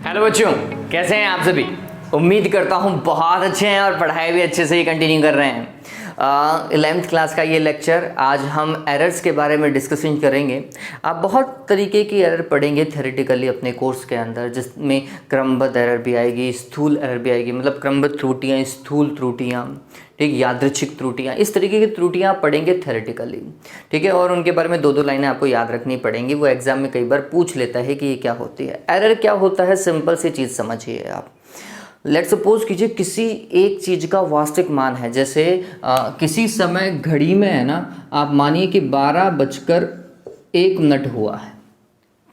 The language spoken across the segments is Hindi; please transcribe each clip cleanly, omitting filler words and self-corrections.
हेलो बच्चों, कैसे हैं आप सभी। उम्मीद करता हूँ बहुत अच्छे हैं और पढ़ाई भी अच्छे से ही कंटिन्यू कर रहे हैं। 11th क्लास का ये लेक्चर आज हम एरर्स के बारे में डिस्कशन करेंगे। आप बहुत तरीके की एरर पढ़ेंगे थ्योरेटिकली अपने कोर्स के अंदर, जिसमें क्रमबद्ध एरर भी आएगी, स्थूल एरर भी आएगी, मतलब क्रमबद्ध त्रुटियाँ, स्थूल त्रुटियाँ, ठीक, यादृच्छिक त्रुटियाँ, इस तरीके की त्रुटियाँ पढ़ेंगे थ्योरेटिकली, ठीक है। और उनके बारे में दो लाइनें आपको याद रखनी पड़ेंगी। वो एग्जाम में कई बार पूछ लेता है कि ये क्या होती है, एरर क्या होता है। सिंपल सी चीज़ समझिए आप। लेट सपोज कीजिए किसी एक चीज़ का वास्तविक मान है, जैसे किसी समय घड़ी में है ना, आप मानिए कि 12:01 हुआ है,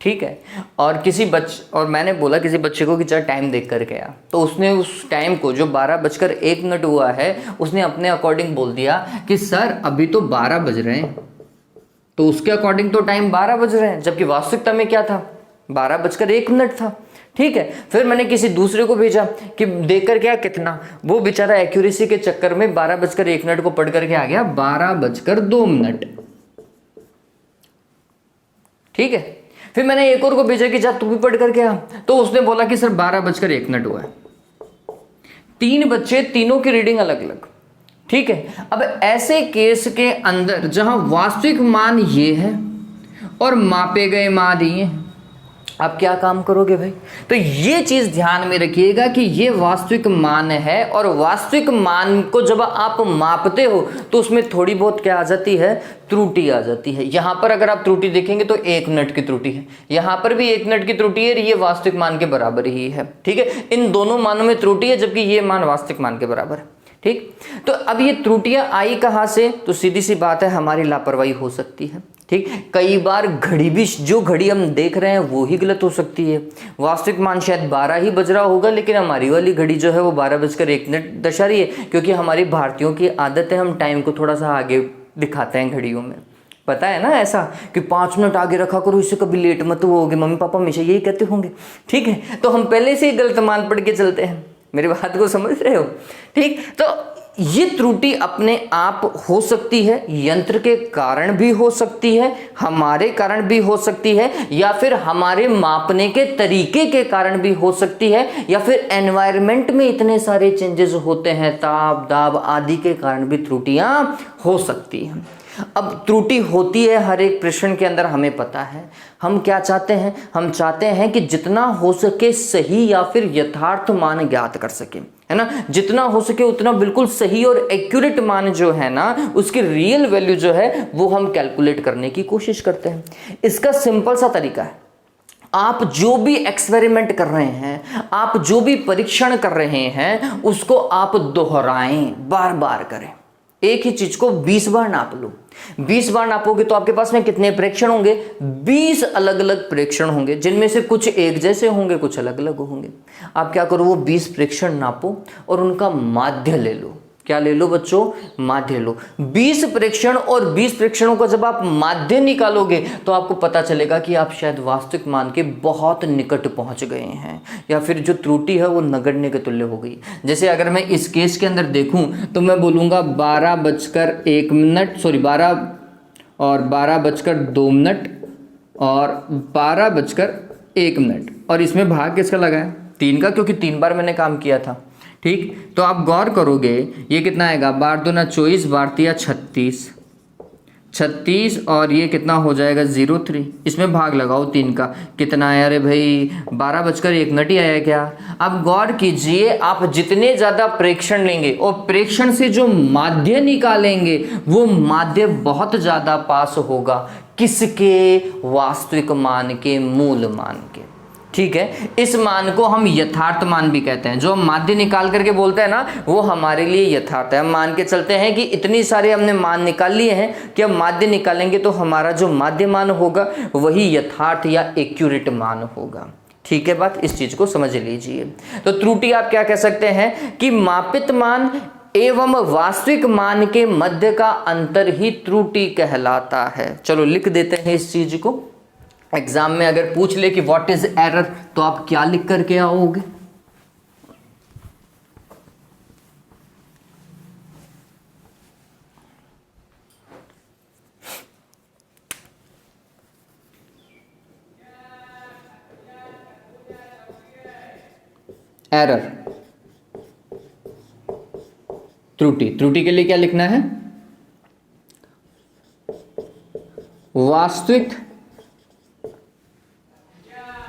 ठीक है। और मैंने बोला किसी बच्चे को कि चल टाइम देख कर गया, तो उसने उस टाइम को जो 12:01 हुआ है, उसने अपने अकॉर्डिंग बोल दिया कि सर अभी तो 12 बज रहे हैं। तो उसके अकॉर्डिंग तो टाइम 12 बज रहे हैं, जबकि वास्तविकता में क्या था, 12:01 था, ठीक है। फिर मैंने किसी दूसरे को भेजा कि देखकर क्या कितना, वो बेचारा एक्यूरेसी के चक्कर में 12:01 को पढ़ करके आ गया 12:02, ठीक है। फिर मैंने एक और को भेजा कि जा तू भी पढ़ करके आ, तो उसने बोला कि सर 12:01 हुआ है। 3 बच्चे, तीनों की रीडिंग अलग अलग, ठीक है। अब ऐसे केस के अंदर जहां वास्तविक मान ये है और मापे गए मान ये हैं, आप क्या काम करोगे भाई। तो ये चीज ध्यान में रखिएगा कि ये वास्तविक मान है, और वास्तविक मान को जब आप मापते हो तो उसमें थोड़ी बहुत क्या आ जाती है, त्रुटि आ जाती है। यहां पर अगर आप त्रुटि देखेंगे तो 1 मिनट की त्रुटि है, यहां पर भी 1 मिनट की त्रुटि है, ये वास्तविक मान के बराबर ही है, ठीक है। इन दोनों मानों में त्रुटि है, जबकि ये मान वास्तविक मान के बराबर है, ठीक। तो अब ये त्रुटियां आई कहां से, तो सीधी सी बात है, हमारी लापरवाही हो सकती है, ठीक। कई बार घड़ी भी, जो घड़ी हम देख रहे हैं वो ही गलत हो सकती है। वास्तविक मान शायद 12 ही बज रहा होगा, लेकिन हमारी वाली घड़ी जो है वो 12:01 दर्शा रही है, क्योंकि हमारी भारतीयों की आदत है, हम टाइम को थोड़ा सा आगे दिखाते हैं घड़ियों में। पता है ना ऐसा कि 5 मिनट आगे रखा करो, इससे कभी लेट मत होगे, मम्मी पापा हमेशा यही कहते होंगे, ठीक है। तो हम पहले से ही गलत मान पढ़ के चलते हैं, मेरी बात को समझ रहे हो, ठीक। तो ये त्रुटि अपने आप हो सकती है, यंत्र के कारण भी हो सकती है, हमारे कारण भी हो सकती है, या फिर हमारे मापने के तरीके के कारण भी हो सकती है, या फिर एनवायरनमेंट में इतने सारे चेंजेस होते हैं, ताप दाब आदि के कारण भी त्रुटियां हो सकती हैं। अब त्रुटि होती है हर एक प्रश्न के अंदर, हमें पता है। हम क्या चाहते हैं, हम चाहते हैं कि जितना हो सके सही या फिर यथार्थ मान ज्ञात कर सके, है ना। जितना हो सके उतना बिल्कुल सही और एक्यूरेट मान जो है ना, उसकी रियल वैल्यू जो है वो हम कैलकुलेट करने की कोशिश करते हैं। इसका सिंपल सा तरीका है, आप जो भी एक्सपेरिमेंट कर रहे हैं, आप जो भी परीक्षण कर रहे हैं, उसको आप दोहराएं, बार बार करें। एक ही चीज को 20 बार नाप लो। 20 बार नापोगे तो आपके पास में कितने प्रेक्षण होंगे, 20 अलग अलग प्रेक्षण होंगे, जिनमें से कुछ एक जैसे होंगे, कुछ अलग अलग होंगे। आप क्या करो, वो 20 प्रेक्षण नापो और उनका माध्य ले लो। क्या ले लो बच्चों, माध्य लो। 20 प्रेक्षण और 20 प्रेक्षणों का जब आप माध्य निकालोगे तो आपको पता चलेगा कि आप शायद वास्तविक मान के बहुत निकट पहुंच गए हैं, या फिर जो त्रुटि है वो नगण्य के तुल्य हो गई। जैसे अगर मैं इस केस के अंदर देखूं तो मैं बोलूंगा 12:01, सॉरी 12:02 और 12:01, और इसमें भाग किसका लगा है, 3 का, क्योंकि 3 बार मैंने काम किया था, ठीक। तो आप गौर करोगे ये कितना आएगा, 12×2 = 24, 12×3 = 36, और ये कितना हो जाएगा 03। इसमें भाग लगाओ 3 का, कितना आया, अरे भाई 12:01 ही आया क्या। अब गौर कीजिए, आप जितने ज्यादा प्रेक्षण लेंगे और प्रेक्षण से जो माध्य निकालेंगे, वो माध्य बहुत ज्यादा पास होगा किसके, वास्तविक मान के, मूल मान के, ठीक है। इस मान को हम यथार्थ मान भी कहते हैं। जो हम माध्य निकाल करके बोलते हैं ना, वो हमारे लिए यथार्थ है। हम मान के चलते हैं कि इतनी सारे हमने मान निकाल लिए हैं कि हम माध्य निकालेंगे तो हमारा जो माध्य मान होगा वही यथार्थ या एक्यूरेट मान होगा, ठीक है। बात इस चीज को समझ लीजिए। तो त्रुटि आप क्या कह सकते हैं कि मापित मान एवं वास्तविक मान के मध्य का अंतर ही त्रुटि कहलाता है। चलो लिख देते हैं इस चीज को। एग्जाम में अगर पूछ ले कि व्हाट इज एरर, तो आप क्या लिख करके आओगे, एरर, त्रुटि। त्रुटि के लिए क्या लिखना है? वास्तविक,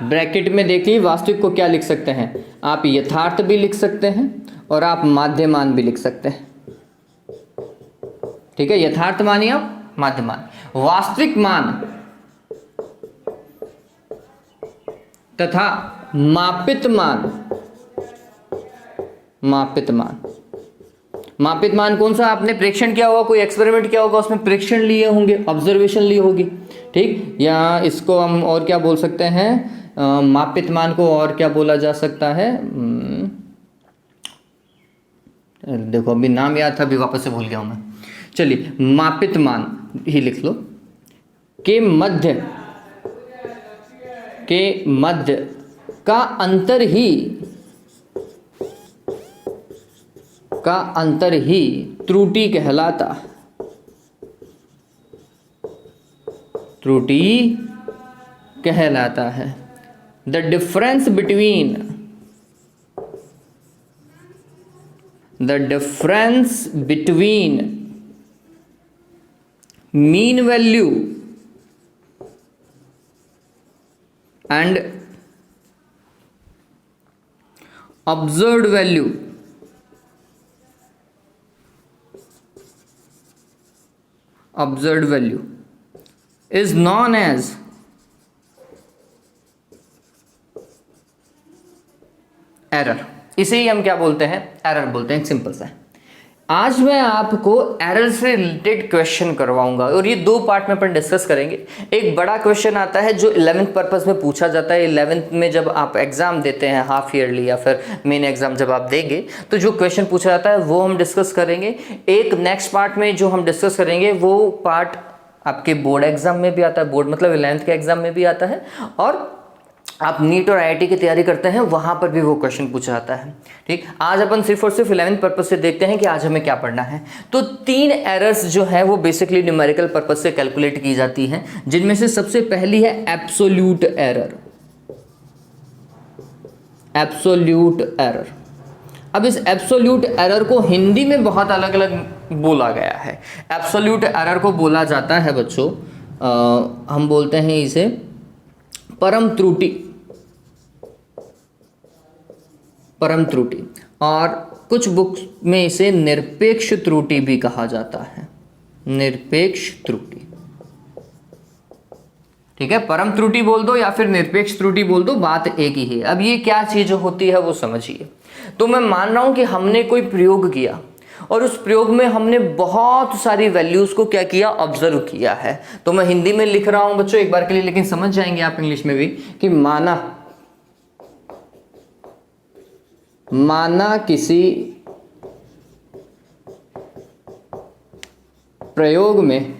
ब्रैकेट में देखिए वास्तविक को क्या लिख सकते हैं आप? यथार्थ भी लिख सकते हैं और आप माध्यमान भी लिख सकते हैं। ठीक है, यथार्थ मान या माध्यमान। वास्तविक मान तथा मापित मान। मापित मान, मापित मान कौन सा? आपने प्रेक्षण किया होगा, कोई एक्सपेरिमेंट किया होगा, उसमें प्रेक्षण लिए होंगे, ऑब्जर्वेशन ली होगी। ठीक, या इसको हम और क्या बोल सकते हैं? मापित मान को और क्या बोला जा सकता है? देखो अभी नाम याद था, अभी वापस से भूल गया हूं मैं। चलिए, मापित मान ही लिख लो। के मध्य का अंतर ही त्रुटि कहलाता। त्रुटि कहलाता है। The difference between mean value and observed value is known as error. इसे ही हम क्या बोलते हैं? एरर बोलते हैं। सिंपल सा है। आज मैं आपको एरर से रिलेटेड क्वेश्चन करवाऊंगा और ये दो पार्ट में अपन डिस्कस करेंगे। एक बड़ा क्वेश्चन आता है जो 11th पर्पस में पूछा जाता है। 11th में जब आप एग्जाम देते हैं, हाफ ईयरली या फिर मेन एग्जाम जब आप देंगे, तो जो क्वेश्चन पूछा जाता है वो हम डिस्कस करेंगे। एक नेक्स्ट पार्ट में जो हम डिस्कस करेंगे वो पार्ट आपके बोर्ड एग्जाम में भी आता है, बोर्ड मतलब 11th के एग्जाम में भी आता है, और आप नीट और आईआईटी की तैयारी करते हैं वहां पर भी वो क्वेश्चन पूछा जाता है। ठीक, आज अपन सिर्फ और सिर्फ 11th पर्पस से देखते हैं कि आज हमें क्या पढ़ना है। तो 3 एरर्स जो है वो बेसिकली न्यूमेरिकल पर्पस से कैलकुलेट की जाती हैं, जिनमें से सबसे पहली है एब्सोल्यूट एरर। Absolute error. अब इस एब्सोल्यूट एरर को हिंदी में बहुत अलग अलग बोला गया है। एब्सोल्यूट एरर को बोला जाता है बच्चों, हम बोलते हैं इसे परम त्रुटि। परम त्रुटि, और कुछ बुक्स में इसे निरपेक्ष त्रुटि भी कहा जाता है। निरपेक्ष त्रुटि। ठीक है, परम त्रुटि बोल दो या फिर निरपेक्ष त्रुटि बोल दो, बात एक ही है। अब ये क्या चीज होती है वो समझिए। तो मैं मान रहा हूं कि हमने कोई प्रयोग किया और उस प्रयोग में हमने बहुत सारी वैल्यूज को क्या किया? ऑब्जर्व किया है। तो मैं हिंदी में लिख रहा हूं बच्चों एक बार के लिए, लेकिन समझ जाएंगे आप इंग्लिश में भी, कि माना किसी प्रयोग में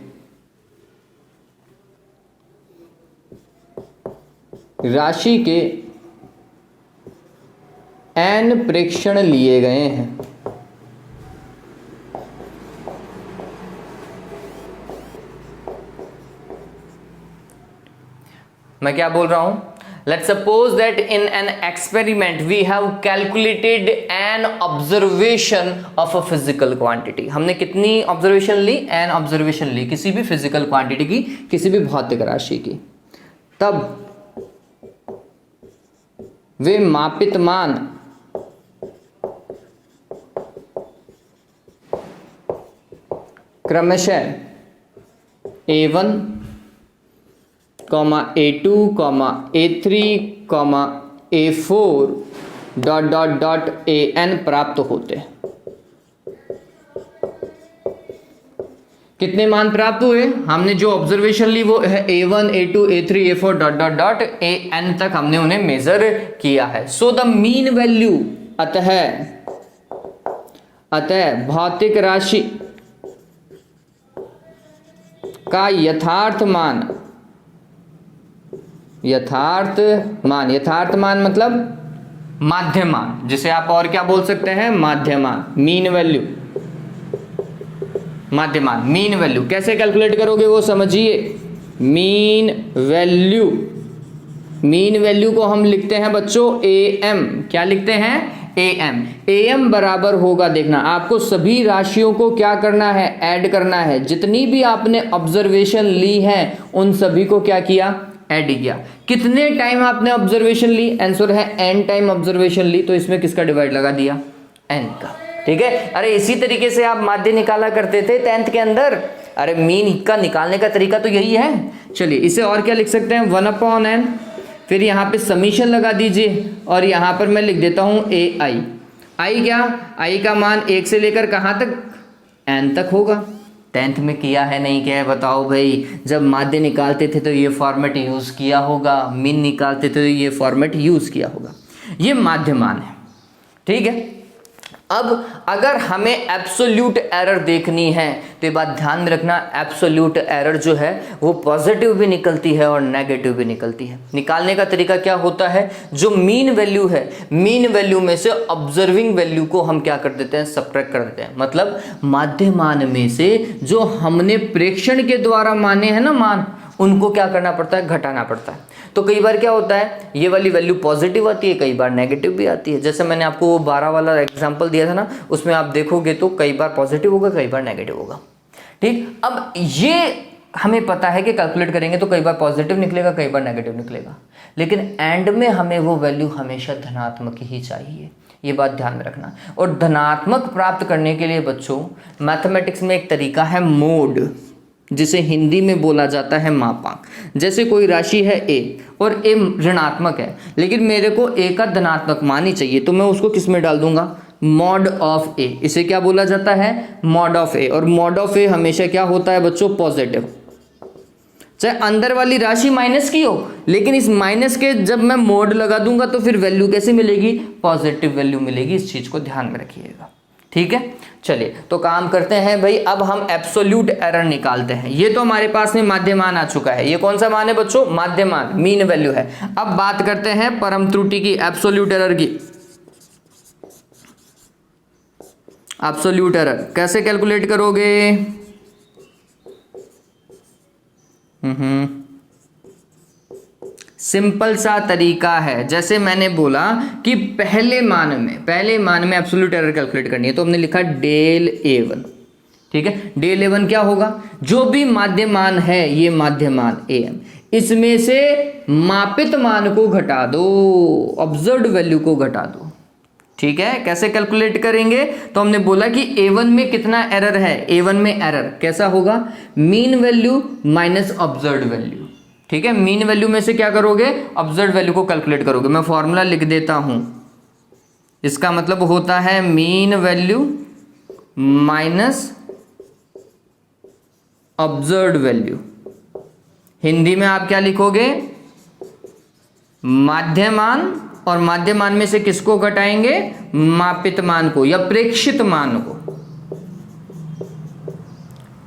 राशि के n प्रेक्षण लिए गए हैं। मैं क्या बोल रहा हूं? Let's suppose that in an experiment we have calculated an observation of a physical quantity. हमने कितनी ऑब्जर्वेशन ली? n ऑब्जर्वेशन ली किसी भी फिजिकल क्वांटिटी की, किसी भी भौतिक राशि की। तब वे मापित मान क्रमशः A1, A2, A3, A4 ... AN प्राप्त होते हैं। कितने मान प्राप्त हुए? हमने जो ऑब्जर्वेशन ली वो है A1, A2, A3, A4 ... AN तक हमने उन्हें मेजर किया है। सो द मीन वैल्यू, अतः भौतिक राशि का यथार्थ मान मतलब माध्यमान, जिसे आप और क्या बोल सकते हैं? माध्यमान, मीन वैल्यू। माध्यमान, मीन वैल्यू कैसे कैलकुलेट करोगे वो समझिए। मीन वैल्यू मीन वैल्यू को हम लिखते हैं बच्चों AM। क्या लिखते हैं? AM। AM बराबर होगा, देखना आपको सभी राशियों को क्या करना है, ऐड करना है। जितनी भी आपने ऑब्जर्वेशन ली है उन सभी को क्या किया, ऐड किया। कितने टाइम आपने ऑब्जर्वेशन ली, आंसर है n टाइम ऑब्जर्वेशन ली, तो इसमें किसका डिवाइड लगा दिया, n का। ठीक है, अरे इसी तरीके से आप माध्य निकाला करते थे 10th के अंदर। अरे मीन का निकालने का तरीका तो यही है। चलिए इसे और क्या लिख सकते हैं, 1/n, फिर यहाँ पे समीशन लगा दीजिए और यहाँ पर मैं लिख देता हूँ AI। आई क्या, आई का मान 1 से लेकर कहाँ तक, n तक होगा। 10th में किया है नहीं किया है बताओ भाई। जब माध्य निकालते थे तो ये फॉर्मेट यूज़ किया होगा, मीन निकालते थे तो ये फॉर्मेट यूज़ किया होगा। ये माध्य मान है। ठीक है, अब अगर हमें एब्सोल्यूट एरर देखनी है तो ये बात ध्यान में रखना, एब्सोल्यूट एरर जो है वो पॉजिटिव भी निकलती है और नेगेटिव भी निकलती है। निकालने का तरीका क्या होता है, जो मीन वैल्यू है, मीन वैल्यू में से ऑब्जर्विंग वैल्यू को हम क्या कर देते हैं, सब्ट्रैक्ट कर देते हैं। मतलब माध्य मान में से जो हमने प्रेक्षण के द्वारा माने हैं ना मान, उनको क्या करना पड़ता है, घटाना पड़ता है। तो कई बार क्या होता है, ये वाली वैल्यू पॉजिटिव आती है, कई बार नेगेटिव भी आती है। जैसे मैंने आपको वो 12 वाला एग्जांपल दिया था ना, उसमें आप देखोगे तो कई बार पॉजिटिव होगा, कई बार नेगेटिव होगा। ठीक, अब ये हमें पता है कि कैलकुलेट करेंगे तो कई बार पॉजिटिव निकलेगा, कई बार नेगेटिव निकलेगा, लेकिन एंड में हमें वो वैल्यू हमेशा धनात्मक ही चाहिए। ये बात ध्यान में रखना। और धनात्मक प्राप्त करने के लिए बच्चों मैथमेटिक्स में एक तरीका है मोड, जिसे हिंदी में बोला जाता है मापांक। जैसे कोई राशि है a और a ऋणात्मक है, लेकिन मेरे को a का धनात्मक मान ही चाहिए, तो मैं उसको किस में डाल दूंगा, मॉड ऑफ a। इसे क्या बोला जाता है, मॉड ऑफ a। और मॉड ऑफ a हमेशा क्या होता है बच्चों, पॉजिटिव। चाहे अंदर वाली राशि माइनस की हो, लेकिन इस माइनस के जब मैं मोड लगा दूंगा तो फिर वैल्यू कैसे मिलेगी, पॉजिटिव वैल्यू मिलेगी। इस चीज को ध्यान में रखिएगा। ठीक है, चलिए तो काम करते हैं भाई, अब हम एब्सोल्यूट एरर निकालते हैं। ये तो हमारे पास में माध्य मान आ चुका है। ये कौन सा मान है बच्चों, माध्य मान, मीन वैल्यू है। अब बात करते हैं परम त्रुटि की, एब्सोल्यूट एरर की। एब्सोल्यूट एरर कैसे कैलकुलेट करोगे, सिंपल सा तरीका है। जैसे मैंने बोला कि पहले मान में एब्सोल्यूट एरर कैलकुलेट करनी है, तो हमने लिखा डेल A1। ठीक है, डेल A1 क्या होगा, जो भी माध्य मान है, ये माध्य मान AM, इसमें से मापित मान को घटा दो, ऑब्जर्व्ड वैल्यू को घटा दो। ठीक है, कैसे कैलकुलेट करेंगे, तो हमने बोला कि A1 में कितना एरर है, A1 में एरर कैसा होगा, mean value minus observed value. ठीक है, मीन वैल्यू में से क्या करोगे, ऑब्जर्व्ड वैल्यू को कैलकुलेट करोगे। मैं फॉर्मूला लिख देता हूं, इसका मतलब होता है mean value minus observed value. Hindi में आप क्या लिखोगे, माध्य मान, और माध्य मान में से किसको घटाएंगे, मापित मान को या प्रेक्षित मान को।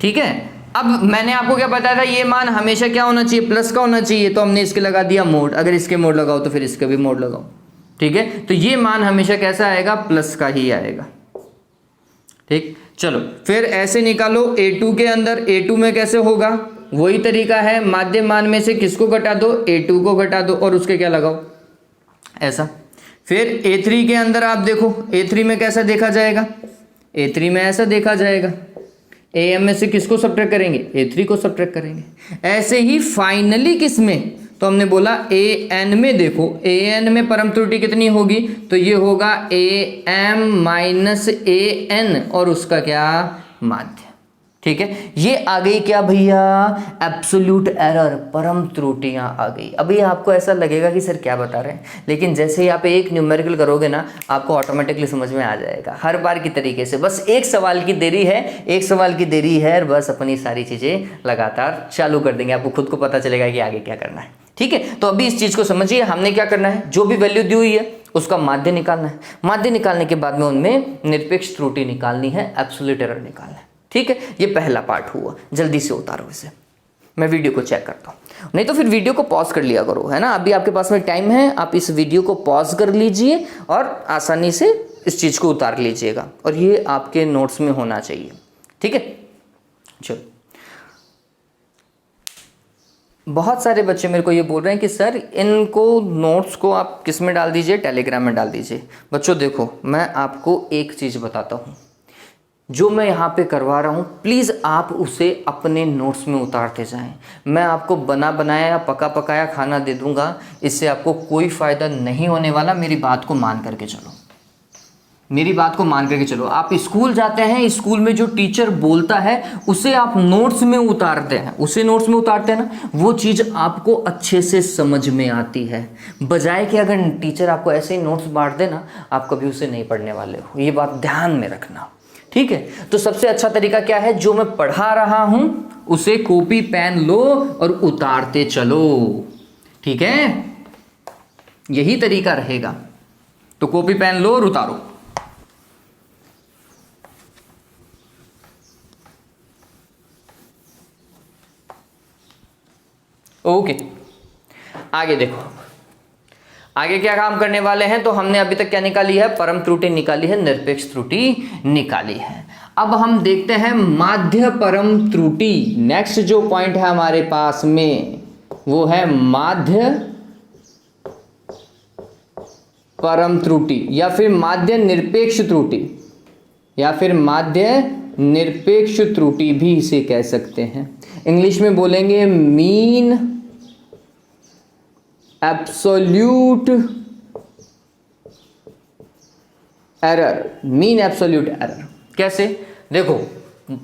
ठीक है, अब मैंने आपको क्या बताया था, ये मान हमेशा क्या होना चाहिए, प्लस का होना चाहिए, तो हमने इसके लगा दिया मोड। अगर इसके मोड लगाओ तो फिर इसके भी मोड लगाओ। ठीक है, तो ये मान हमेशा कैसा आएगा, प्लस का ही आएगा। ठीक, चलो फिर ऐसे निकालो A2 के अंदर, A2 में कैसे होगा, वही तरीका है, माध्य मान में से किसको घटा दो, A2 को घटा दो और उसके क्या लगाओ, ऐसा। फिर A3 के अंदर आप देखो, A3 में कैसा देखा जाएगा, A3 में ऐसा देखा जाएगा। AM में से किसको सब्ट्रैक्ट करेंगे, A3 को सब्ट्रैक्ट करेंगे। ऐसे ही फाइनली किस में, तो हमने बोला AN में देखो, AN में परम त्रुटि कितनी होगी, तो ये होगा AM माइनस AN और उसका क्या, माध्य। ठीक है, ये आ गई क्या भैया, एब्सोल्यूट एरर, परम त्रुटियां आ गई। अभी आपको ऐसा लगेगा कि सर क्या बता रहे हैं, लेकिन जैसे ही आप एक न्यूमेरिकल करोगे ना, आपको ऑटोमेटिकली समझ में आ जाएगा, हर बार की तरीके से। बस एक सवाल की देरी है, एक सवाल की देरी है, बस अपनी सारी चीज़ें लगातार चालू कर देंगे, आपको खुद को पता चलेगा कि आगे क्या करना है। ठीक है, तो अभी इस चीज़ को समझिए, हमने क्या करना है, जो भी वैल्यू दी हुई है उसका माध्य निकालना है। माध्य निकालने के बाद में उनमें निरपेक्ष त्रुटि निकालनी है, एब्सोल्यूट एरर निकालना है। ठीक है, ये पहला पार्ट हुआ, जल्दी से उतारो इसे, मैं वीडियो को चेक करता हूँ, नहीं तो फिर वीडियो को पॉज कर लिया करो, है ना। अभी आपके पास में टाइम है, आप इस वीडियो को पॉज कर लीजिए और आसानी से इस चीज़ को उतार लीजिएगा, और ये आपके नोट्स में होना चाहिए। ठीक है, चलो बहुत सारे बच्चे मेरे को ये बोल रहे हैं कि सर इनको नोट्स को आप किस में डाल दीजिए, टेलीग्राम में डाल दीजिए। बच्चों देखो, मैं आपको एक चीज़ बताता हूँ, जो मैं यहाँ पे करवा रहा हूँ प्लीज़ आप उसे अपने नोट्स में उतारते जाएं। मैं आपको बना बनाया या पका पकाया खाना दे दूँगा, इससे आपको कोई फ़ायदा नहीं होने वाला। मेरी बात को मान करके चलो, मेरी बात को मान करके चलो। आप स्कूल जाते हैं, स्कूल में जो टीचर बोलता है उसे आप नोट्स में उतारते हैं, उसे नोट्स में उतारते हैं ना, वो चीज़ आपको अच्छे से समझ में आती है। बजाय कि अगर टीचर आपको ऐसे ही नोट्स बांट दे ना, आप कभी उसे नहीं पढ़ने वाले हो। ये बात ध्यान में रखना, ठीक है। तो सबसे अच्छा तरीका क्या है, जो मैं पढ़ा रहा हूं उसे कॉपी पेन लो और उतारते चलो, ठीक है। यही तरीका रहेगा। तो कॉपी पेन लो और उतारो। ओके, आगे देखो, आगे क्या काम करने वाले हैं। तो हमने अभी तक क्या निकाली है, परम त्रुटि निकाली है, निरपेक्ष त्रुटि निकाली है। अब हम देखते हैं माध्य परम त्रुटि। नेक्स्ट जो पॉइंट है हमारे पास में वो है माध्य परम त्रुटि, या फिर माध्य निरपेक्ष त्रुटि, या फिर माध्य निरपेक्ष त्रुटि भी इसे कह सकते हैं। इंग्लिश में बोलेंगे mean absolute error, mean absolute error. कैसे, देखो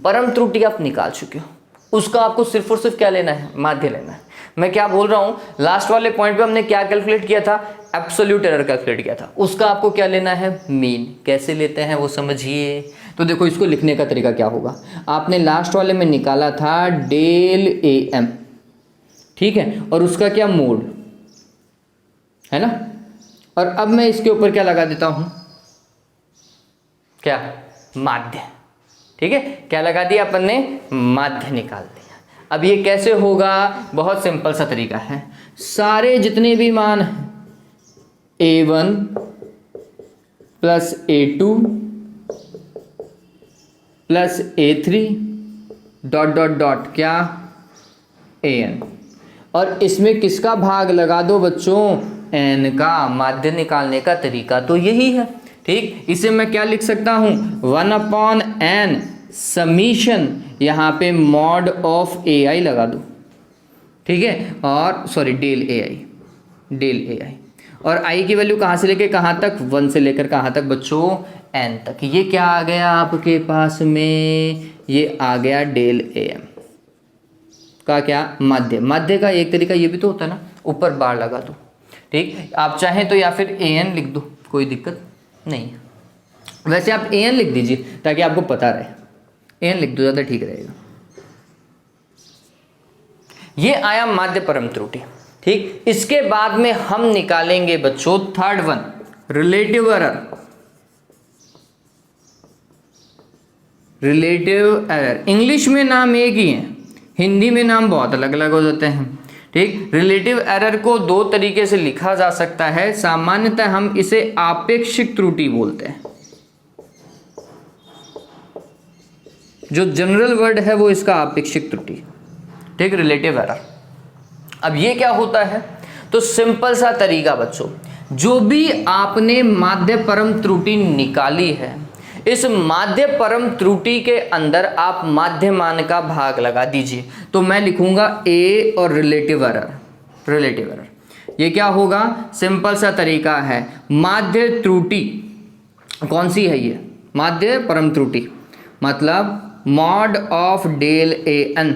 परम त्रुटि आप निकाल चुके हो, उसका आपको सिर्फ और सिर्फ क्या लेना है, माध्य लेना है। मैं क्या बोल रहा हूं, लास्ट वाले पॉइंट पे हमने क्या कैलकुलेट किया था, एब्सोल्यूट एरर कैलकुलेट किया था, उसका आपको क्या लेना है, मीन। कैसे लेते हैं वो समझिए। तो देखो इसको लिखने का तरीका क्या होगा, आपने लास्ट वाले में निकाला था डेल ए एम, ठीक है, और उसका क्या मोड है ना। और अब मैं इसके ऊपर क्या लगा देता हूं, क्या, माध्य, ठीक है। क्या लगा दिया अपन ने, माध्य निकाल दिया। अब ये कैसे होगा, बहुत सिंपल सा तरीका है। सारे जितने भी मान हैं A1 plus A2 plus A3 dot dot dot क्या, AN, और इसमें किसका भाग लगा दो बच्चों, n का। माध्य निकालने का तरीका तो यही है, ठीक। इसे मैं क्या लिख सकता हूं, 1/n समीशन, यहाँ पे मॉड ऑफ AI लगा दो, ठीक है, और सॉरी डेल AI, और i की वैल्यू कहाँ से लेके कहाँ तक, 1 से लेकर कहाँ तक बच्चों, n तक। ये क्या आ गया आपके पास में, ये आ गया डेल AM का क्या, माध्य। माध्य का एक तरीका ये भी तो होता है ना, ऊपर बार लगा दो, ठीक। आप चाहें तो या फिर AN लिख दो, कोई दिक्कत नहीं है। वैसे आप AN लिख दीजिए ताकि आपको पता रहे, AN लिख दो, ज़्यादा ठीक रहेगा। ये आया माध्य परम त्रुटि, ठीक। इसके बाद में हम निकालेंगे बच्चों third one, relative error. Relative error English में नाम एक ही है, हिंदी में नाम बहुत अलग अलग हो जाते हैं, ठीक। रिलेटिव एरर को दो तरीके से लिखा जा सकता है। सामान्यतः हम इसे आपेक्षिक त्रुटि बोलते हैं, जो जनरल वर्ड है वो इसका आपेक्षिक त्रुटि, ठीक, रिलेटिव एरर। अब ये क्या होता है, तो सिंपल सा तरीका बच्चों, जो भी आपने माध्य परम त्रुटि निकाली है, इस माध्य परम त्रुटि के अंदर आप माध्य मान का भाग लगा दीजिए। तो मैं लिखूंगा A और रिलेटिव एरर। ये क्या होगा, सिंपल सा तरीका है, माध्य त्रुटि कौन सी है, ये माध्य परम त्रुटि, मतलब मॉड ऑफ डेल AN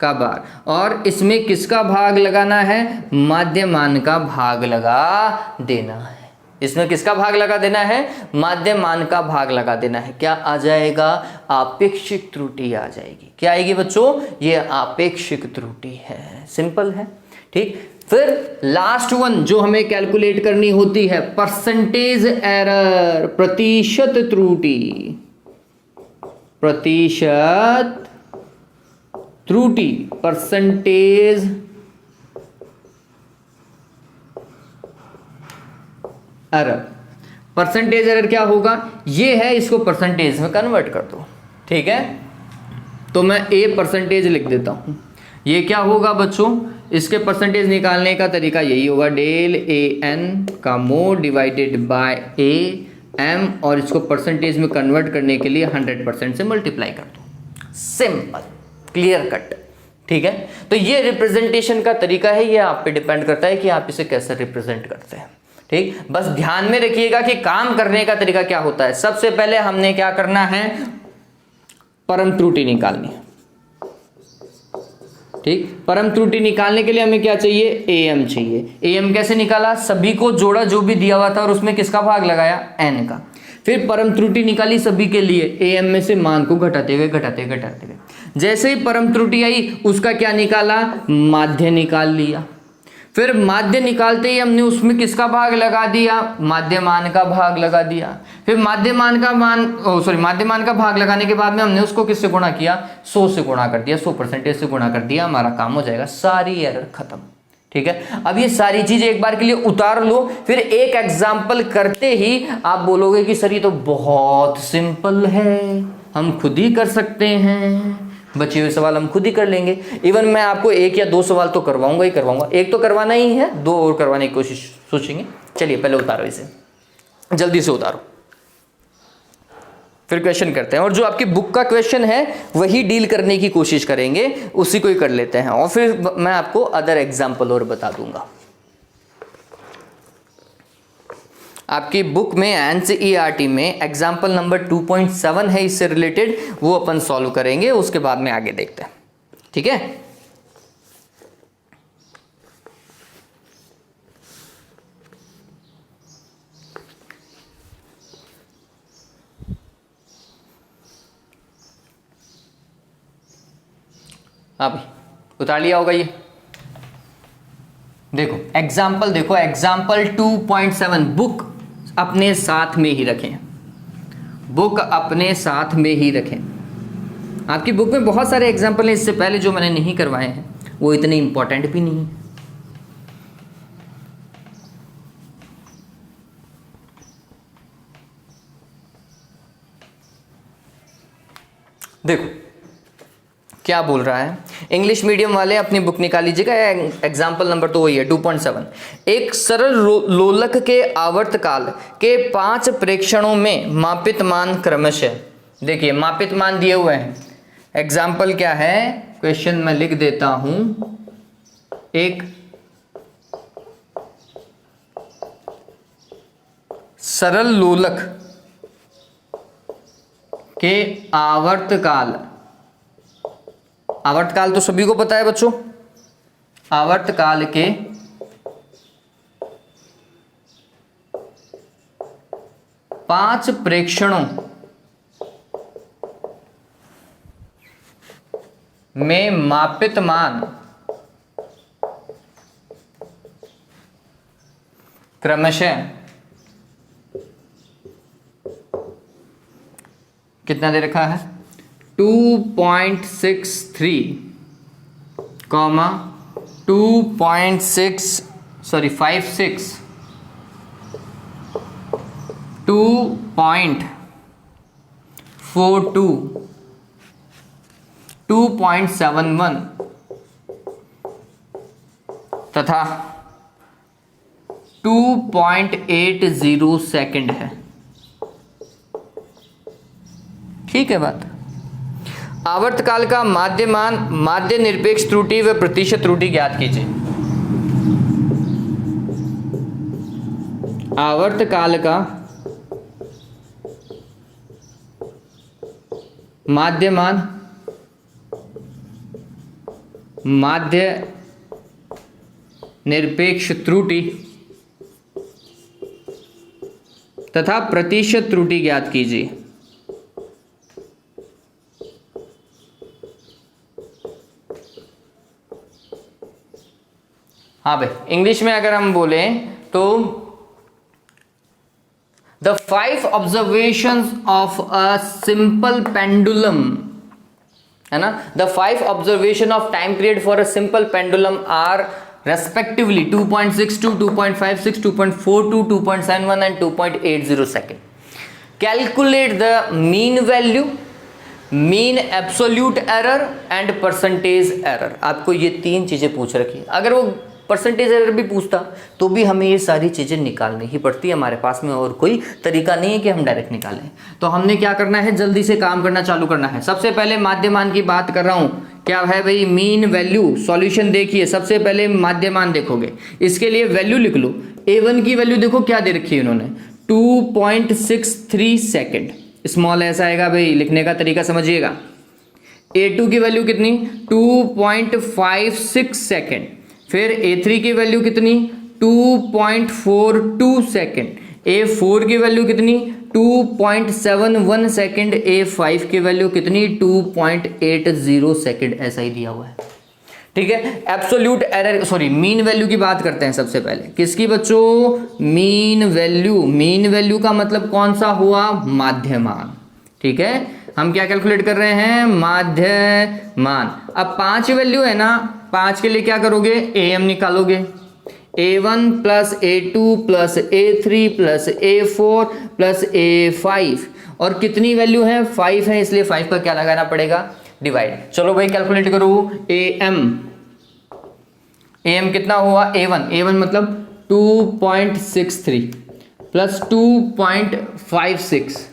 का बार, और इसमें किसका भाग लगाना है, माध्य मान का भाग लगा देना है। इसमें किसका भाग लगा देना है, माध्य मान का भाग लगा देना है। क्या आ जाएगा, आपेक्षिक त्रुटि आ जाएगी। क्या आएगी बच्चों, ये आपेक्षिक त्रुटि है, सिंपल है, ठीक। फिर लास्ट वन जो हमें कैलकुलेट करनी होती है, परसेंटेज एरर, प्रतिशत त्रुटि, परसेंटेज एरर। परसेंटेज एरर क्या होगा, ये है, इसको परसेंटेज में कन्वर्ट कर दो, ठीक है। तो मैं A परसेंटेज लिख देता हूं। ये क्या होगा बच्चों, इसके परसेंटेज निकालने का तरीका यही होगा, डेल ए एन का mod divided by A M, और इसको परसेंटेज में कन्वर्ट करने के लिए 100% से मल्टीप्लाई कर दो। Simple, clear cut. ठीक है, तो ये रिप्रेजेंटेशन का तरीका है, ये आप पे डिपेंड करता है कि आप इसे कैसे रिप्रेजेंट करते हैं। ठीक, बस ध्यान में रखिएगा कि काम करने का तरीका क्या होता है। सबसे पहले हमने क्या करना है, परम त्रुटि निकालनी है। ठीक, परम त्रुटि निकालने के लिए हमें क्या चाहिए, एम चाहिए। एम कैसे निकाला, सभी को जोड़ा जो भी दिया हुआ था और उसमें किसका भाग लगाया, एन का। फिर परम त्रुटि निकाली सभी के लिए, एम में से मान को घटाते हुए घटाते गए। जैसे ही परम त्रुटि आई उसका क्या निकाला, माध्य निकाल लिया। फिर माध्य निकालते ही हमने उसमें किसका भाग लगा दिया, माध्यमान का भाग लगा दिया। फिर माध्यमान का भाग लगाने के बाद में हमने उसको किससे गुणा किया, 100 से गुणा कर दिया, 100% से गुणा कर दिया, हमारा काम हो जाएगा, सारी एरर खत्म। ठीक है, अब ये सारी चीजें एक बार के लिए उतार लो, फिर एक एग्जाम्पल करते ही आप बोलोगे कि सर ये तो बहुत सिंपल है, हम खुद ही कर सकते हैं, बचे हुए सवाल हम खुद ही कर लेंगे। इवन मैं आपको 1 या 2 सवाल तो करवाऊंगा ही करवाऊंगा, एक तो करवाना ही है, 2 और करवाने की कोशिश सोचेंगे। चलिए पहले उतारो इसे, जल्दी से उतारो, फिर क्वेश्चन करते हैं। और जो आपकी बुक का क्वेश्चन है वही डील करने की कोशिश करेंगे, उसी को ही कर लेते हैं, और फिर मैं आपको अदर एग्जाम्पल और बता दूंगा। आपकी बुक में एनसीईआरटी में एग्जाम्पल नंबर 2.7 है इससे रिलेटेड, वो अपन सॉल्व करेंगे, उसके बाद में आगे देखते हैं। ठीक है, हाँ भाई उतार लिया होगा ये। देखो एग्जाम्पल 2.7, बुक अपने साथ में ही रखें, बुक अपने साथ में ही रखें। आपकी बुक में बहुत सारे एग्जाम्पल हैं, इससे पहले जो मैंने नहीं करवाए हैं वो इतने इंपॉर्टेंट भी नहीं। देखो क्या बोल रहा है, इंग्लिश मीडियम वाले अपनी बुक निकाल लीजिएगा, एग्जाम्पल नंबर तो वही है 2.7। एक सरल लोलक के आवर्तकाल के 5 प्रेक्षणों में मापित मान क्रमशः, देखिए मापित मान दिए हुए हैं। एग्जाम्पल क्या है, क्वेश्चन मैं लिख देता हूं, एक सरल लोलक के आवर्तकाल तो सभी को पता है बच्चों, आवर्तकाल के 5 प्रेक्षणों में मापित मान क्रमशः कितना दे रखा है, 2.63, 56, 2.42, 2.71 तथा 2.80 सेकंड है। ठीक है बात। आवर्तकाल का माध्यमान, माध्य निरपेक्ष त्रुटि व प्रतिशत त्रुटि ज्ञात कीजिए। आवर्तकाल का माध्यमान, माध्य निरपेक्ष त्रुटि तथा प्रतिशत त्रुटि ज्ञात कीजिए। हाँ भाई, इंग्लिश में अगर हम बोलें तो the 5 observations of a simple pendulum, है ना, the 5 observation of time period for a simple pendulum are respectively 2.62, 2.56, 2.42, 2.71 and 2.80 second. Calculate the mean value, mean absolute error and percentage error. आपको ये 3 चीज़ें पूछ रखी है। अगर वो परसेंटेज एरर भी पूछता तो भी हमें ये सारी चीज़ें निकालनी ही पड़ती है, हमारे पास में और कोई तरीका नहीं है कि हम डायरेक्ट निकालें। तो हमने क्या करना है, जल्दी से काम करना चालू करना है। सबसे पहले माध्यमान की बात कर रहा हूँ, क्या है भाई, मीन वैल्यू। सॉल्यूशन देखिए, सबसे पहले माध्यमान देखोगे, इसके लिए वैल्यू लिख लो। A1 की वैल्यू देखो क्या दे रखी है इन्होंने, 2.63 सेकेंड। स्मॉल ऐसा आएगा भाई, लिखने का तरीका समझिएगा। A2 की वैल्यू कितनी, 2.56 सेकेंड। फिर A3 की वैल्यू कितनी, 2.42 सेकेंड। A4 की वैल्यू कितनी, 2.71 सेकेंड। A5 की वैल्यू कितनी, 2.80 सेकेंड। ऐसा ही दिया हुआ है, ठीक है। Absolute error, sorry, mean value की बात करते हैं सबसे पहले। किसकी बच्चों, मीन वैल्यू। मीन वैल्यू का मतलब कौन सा हुआ, माध्यमान, ठीक है। हम क्या कैलकुलेट कर रहे हैं, माध्यमान। अब 5 वैल्यू है ना, 5 के लिए क्या करोगे, AM निकालोगे। A1 plus A2 plus A3 plus A4 plus A5, और कितनी वैल्यू है, 5 है, इसलिए 5 का क्या लगाना पड़ेगा, डिवाइड। चलो भाई कैलकुलेट करो। AM कितना हुआ, A1 मतलब 2.63 प्लस 2.56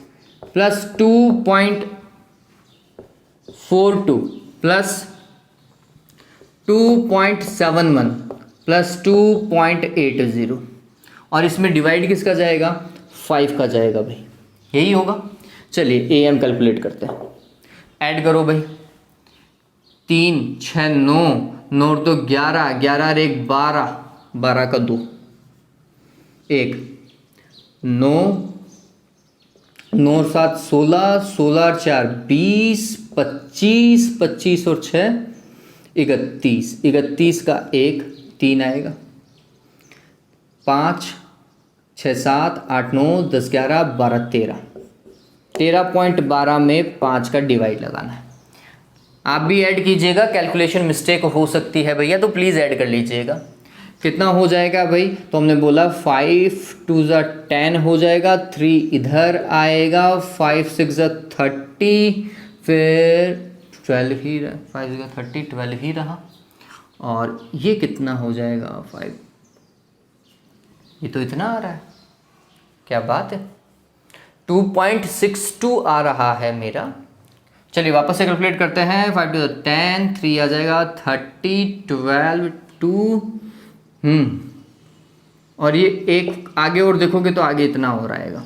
प्लस 2.42 प्लस 2.71 प्लस 2.80, और इसमें डिवाइड किसका जाएगा, 5 का जाएगा भाई, यही होगा। चलिए AM कैलकुलेट करते हैं। ऐड करो भाई, 3 6 9 9 तो 11, 11 और 1 12, 12 का 2 1 9 9 7 16, 16 और 4 20, 25, 25 और 6 31, 31 का 1 3 आएगा। 5 6 7 8 9 10 11 12 13, 13.12 में 5 का डिवाइड लगाना है। आप भी ऐड कीजिएगा, कैलकुलेशन मिस्टेक हो सकती है भैया, तो प्लीज़ ऐड कर लीजिएगा। कितना हो जाएगा भाई, तो हमने बोला 5 2 10 हो जाएगा, 3 इधर आएगा, 5 6 30, फिर 12 ही रहा, 5 30 12 ही रहा, और ये कितना हो जाएगा 5, ये तो इतना आ रहा है, क्या बात है, 2.62 आ रहा है मेरा। चलिए वापस से कैलकुलेट करते हैं। 5 2 10, 3 आ जाएगा 30, 12 2, और ये एक आगे और देखोगे तो आगे इतना हो रहेगा।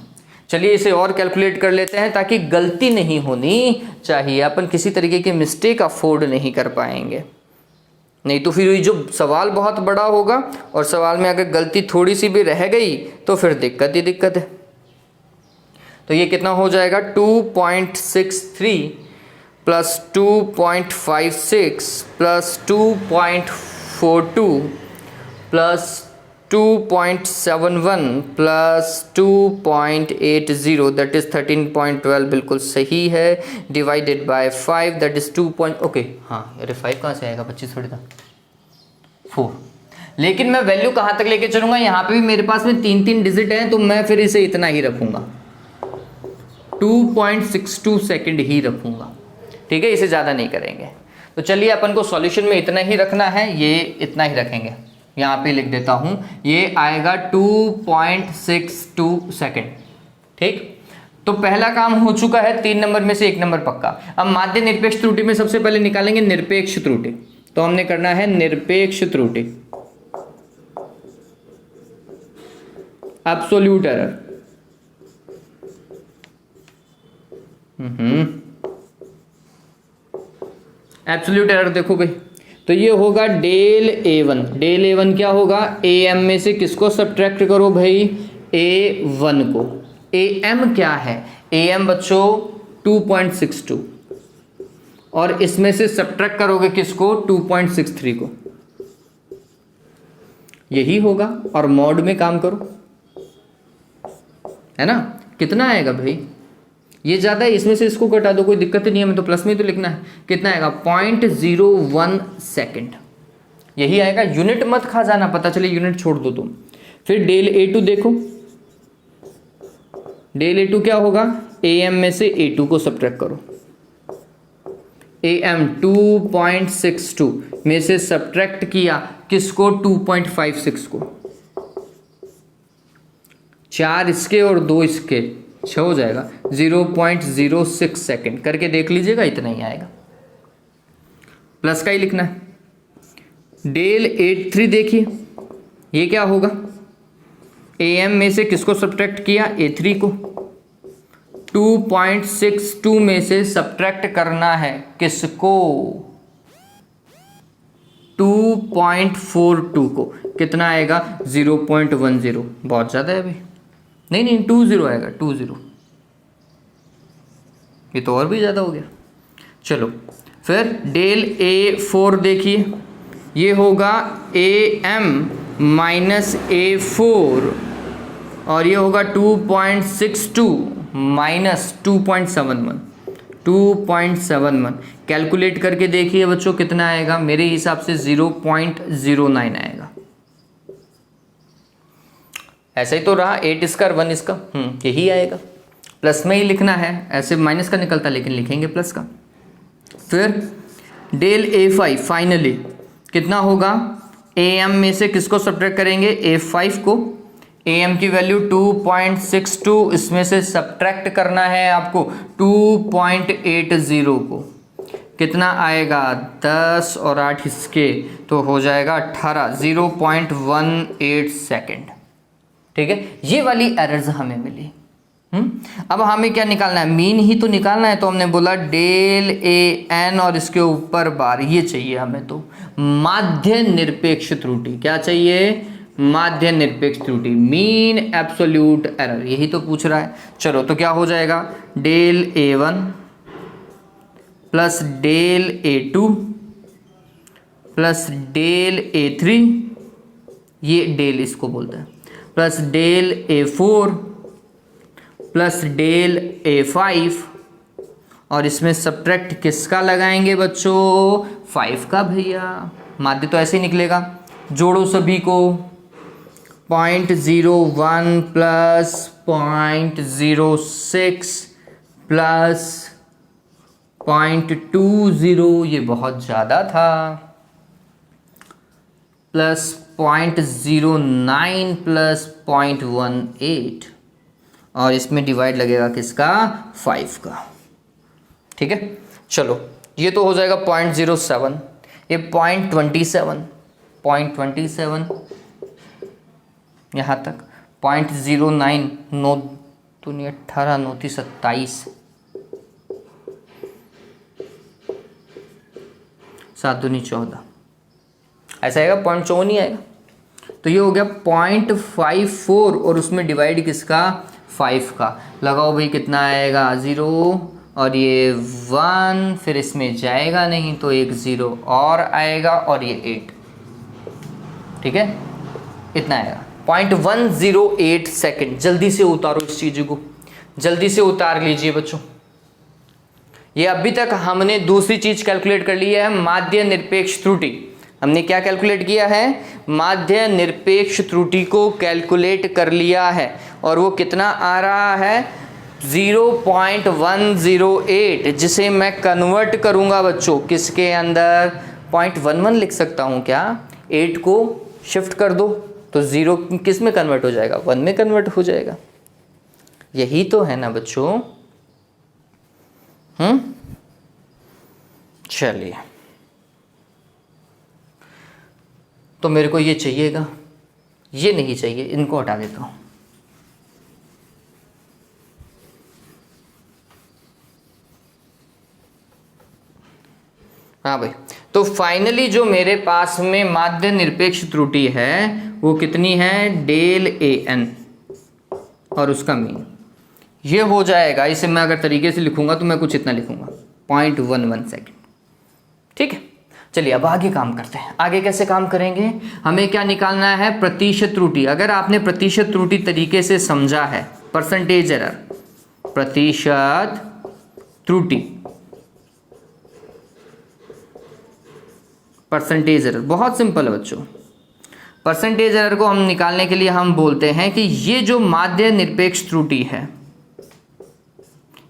चलिए इसे और कैलकुलेट कर लेते हैं, ताकि गलती नहीं होनी चाहिए, अपन किसी तरीके की मिस्टेक अफोर्ड नहीं कर पाएंगे, नहीं तो फिर जो सवाल बहुत बड़ा होगा और सवाल में अगर गलती थोड़ी सी भी रह गई तो फिर दिक्कत ही दिक्कत है। तो ये कितना हो जाएगा, 2.63 plus 2.56 plus 2.42 plus 2.71 plus 2.80, that is 13.12, बिल्कुल सही है, divided by 5, that is 2. Okay हाँ, अरे 5 कहाँ से आएगा, 25 थोड़ी था, 4। लेकिन मैं वैल्यू कहाँ तक लेके चलूंगा, यहाँ पे भी मेरे पास में 3 डिजिट हैं, तो मैं फिर इसे इतना ही रखूंगा, 2.62 सेकेंड ही रखूंगा, ठीक है, इसे ज़्यादा नहीं करेंगे। तो चलिए अपन को सॉल्यूशन में इतना ही रखना है, ये इतना ही रखेंगे, यहाँ पे लिख देता हूँ, ये आएगा 2.62 सेकेंड, ठीक। तो पहला काम हो चुका है, 3 नंबर में से 1 नंबर पक्का। अब माध्य निरपेक्ष त्रुटि में सबसे पहले निकालेंगे निरपेक्ष त्रुटि, तो हमने करना है निरपेक्ष त्रुटि, एब्सोल्यूट एरर। एब्सोल्यूट एरर देखो भाई, तो ये होगा डेल A1। डेल A1 क्या होगा, AM में से किसको सब्ट्रैक्ट करो भाई, A1 को। AM क्या है, AM बच्चों 2.62, और इसमें से सब्ट्रैक्ट करोगे किसको, 2.63 को, यही होगा। और मॉड में काम करो, है ना, कितना आएगा भाई, ये ज़्यादा है, इसमें से इसको घटा दो, कोई दिक्कत नहीं है, हमें तो प्लस में तो लिखना है। कितना आएगा, 0.01 सेकेंड, यही आएगा। यूनिट मत खा जाना, पता चले यूनिट छोड़ दो तुम। फिर डेल A2 देखो, डेल A2 क्या होगा, AM में से A2 को सब्ट्रैक्ट करो, AM 2.62 में से सब्ट्रैक्ट किया किसको, 2.56 को, 4 इसके और 2 इसके, 6 हो जाएगा, 0.06 सेकेंड करके देख लीजिएगा, इतना ही आएगा। प्लस का ही लिखना है। डेल 83 देखिए ये क्या होगा, AM में से किसको सब्ट्रैक्ट किया, A3 को, 2.62 में से सब्ट्रैक्ट करना है किसको, 2.42 को, कितना आएगा, 0.10, बहुत ज़्यादा है अभी, नहीं 20 आएगा, 20, ये तो और भी ज़्यादा हो गया। चलो फिर डेल A4 देखिए, ये होगा AM माइनस A4 और ये होगा 2.62 माइनस 2.71 कैलकुलेट करके देखिए बच्चों कितना आएगा, मेरे हिसाब से 0.09 आएगा। ऐसा ही तो रहा, 8 इसका और 1 इसका, यही आएगा। प्लस में ही लिखना है, ऐसे माइनस का निकलता लेकिन लिखेंगे प्लस का। फिर डेल A5 फाइनली कितना होगा, AM में से किसको सब्ट्रैक्ट करेंगे, A5 को, AM की वैल्यू 2.62, इसमें से सब्ट्रैक्ट करना है आपको 2.80 को, कितना आएगा, 10 और 8 इसके, तो हो जाएगा 18, 0.18 सेकेंड। ठीक है, ये वाली एरर्स हमें मिली। अब हमें क्या निकालना है, मीन ही तो निकालना है, तो हमने बोला डेल AN और इसके ऊपर बार, ये चाहिए हमें, तो माध्य निरपेक्ष त्रुटि, क्या चाहिए, माध्य निरपेक्ष त्रुटि, मीन एब्सोल्यूट एरर, यही तो पूछ रहा है। चलो तो क्या हो जाएगा, del A1 plus del A2 plus del A3, ये डेल इसको बोलते हैं, plus del A4 plus del A5 और इसमें सब्ट्रैक्ट किसका लगाएंगे बच्चों, 5 का भैया। माध्य तो ऐसे ही निकलेगा, जोड़ो सभी को, 0.01 प्लस 0.06 प्लस 0.20, ये बहुत ज़्यादा था, प्लस 0.09 प्लस 0.18 और इसमें डिवाइड लगेगा किसका, 5 का। ठीक है, चलो ये तो हो जाएगा 0.07, ये 0.27 यहाँ तक, 0.09, 9 दूनी 18, 9 × 27, 7 दूनी 14, ऐसा आएगा, 0.54 आएगा। तो ये हो गया 0.54 और उसमें डिवाइड किसका, 5 का। लगाओ भाई कितना आएगा, 0 और ये 1, फिर इसमें जाएगा नहीं तो एक 0 और आएगा और ये 8। ठीक है, इतना आएगा, 0.108 सेकेंड। जल्दी से उतारो इस चीज़ को, जल्दी से उतार लीजिए बच्चों। ये अभी तक हमने दूसरी चीज़ कैलकुलेट कर ली है, माध्य निरपेक्ष त्रुटि। हमने क्या कैलकुलेट किया है, माध्य निरपेक्ष त्रुटि को कैलकुलेट कर लिया है और वो कितना आ रहा है, 0.108, जिसे मैं कन्वर्ट करूंगा बच्चों किसके अंदर, 0.11 लिख सकता हूं क्या, 8 को शिफ्ट कर दो तो 0 किस में कन्वर्ट हो जाएगा, 1 में कन्वर्ट हो जाएगा। यही तो है ना बच्चों। चलिए, तो मेरे को ये चाहिएगा, ये नहीं चाहिए, इनको हटा देता हूँ। हाँ भाई, तो फाइनली जो मेरे पास में माध्य निरपेक्ष त्रुटि है वो कितनी है, डेल AN और उसका मीन, ये हो जाएगा। इसे मैं अगर तरीके से लिखूंगा तो मैं कुछ इतना लिखूंगा, 0.11 सेकेंड। ठीक है, चलिए अब आगे काम करते हैं। आगे कैसे काम करेंगे, हमें क्या निकालना है, प्रतिशत त्रुटि। अगर आपने प्रतिशत त्रुटि तरीके से समझा है, परसेंटेज एरर, प्रतिशत त्रुटि, परसेंटेज एरर बहुत सिंपल है बच्चों। परसेंटेज एरर को हम निकालने के लिए हम बोलते हैं कि ये जो माध्य निरपेक्ष त्रुटि है,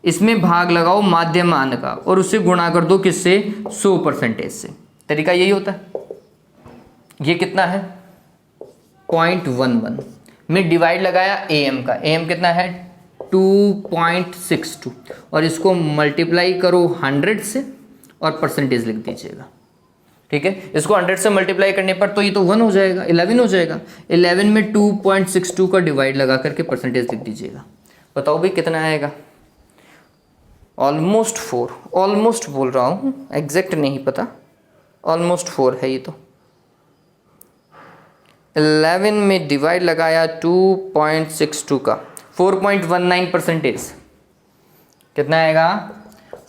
इसमें भाग लगाओ माध्यमान का और उससे गुणा कर दो किससे, 100% से। तरीका यही होता है। ये कितना है 0.11 में डिवाइड लगाया am का, am कितना है 2.62 और इसको मल्टीप्लाई करो 100 से और परसेंटेज लिख दीजिएगा। ठीक है, इसको 100 से मल्टीप्लाई करने पर तो ये तो 1 हो जाएगा, 11 हो जाएगा। 11 में 2.62 का डिवाइड लगा करके परसेंटेज लिख दीजिएगा। बताओ भाई कितना आएगा, ऑलमोस्ट 4, ऑलमोस्ट बोल रहा हूँ, एग्जैक्ट नहीं पता, ऑलमोस्ट 4 है ये तो। 11 में डिवाइड लगाया 2.62 का 4.19%, कितना आएगा